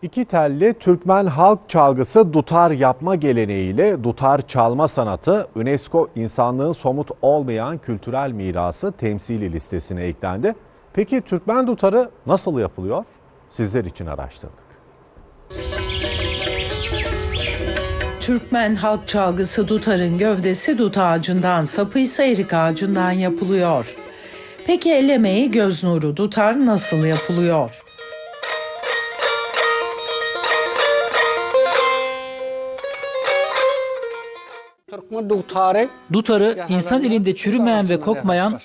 İki telli Türkmen halk çalgısı dutar yapma geleneğiyle dutar çalma sanatı UNESCO insanlığın somut olmayan kültürel mirası temsili listesine eklendi. Peki Türkmen dutarı nasıl yapılıyor? Sizler için araştırdık. Türkmen halk çalgısı dutarın gövdesi dut ağacından, sapı ise erik ağacından yapılıyor. Peki el emeği göz nuru dutar nasıl yapılıyor? Dutarı insan elinde çürümeyen ve kokmayan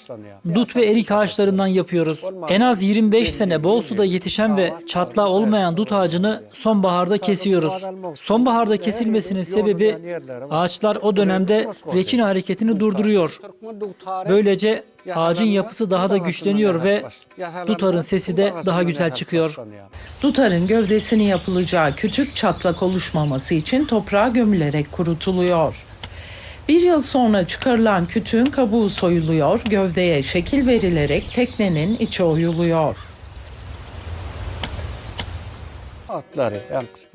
dut ve erik ağaçlarından yapıyoruz. En az 25 sene bol suda yetişen ve çatlağı olmayan dut ağacını sonbaharda kesiyoruz. Sonbaharda kesilmesinin sebebi ağaçlar o dönemde reçine hareketini durduruyor. Böylece ağacın yapısı daha da güçleniyor ve dutarın sesi de daha güzel çıkıyor. Dutarın gövdesini yapılacağı kütük çatlak oluşmaması için toprağa gömülerek kurutuluyor. Bir yıl sonra çıkarılan kütüğün kabuğu soyuluyor, gövdeye şekil verilerek teknenin içi oyuluyor.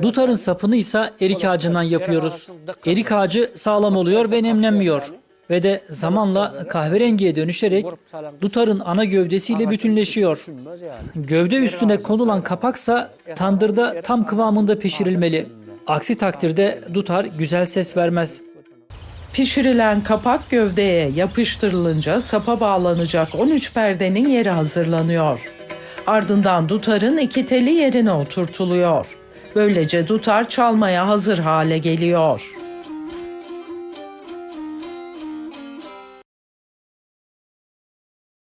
Dutarın sapını ise erik ağacından yapıyoruz. Erik ağacı sağlam oluyor ve nemlenmiyor. Ve de zamanla kahverengiye dönüşerek dutarın ana gövdesiyle bütünleşiyor. Gövde üstüne konulan kapaksa tandırda tam kıvamında pişirilmeli. Aksi takdirde dutar güzel ses vermez. Pişirilen kapak gövdeye yapıştırılınca sapa bağlanacak 13 perdenin yeri hazırlanıyor. Ardından dutarın iki teli yerine oturtuluyor. Böylece dutar çalmaya hazır hale geliyor.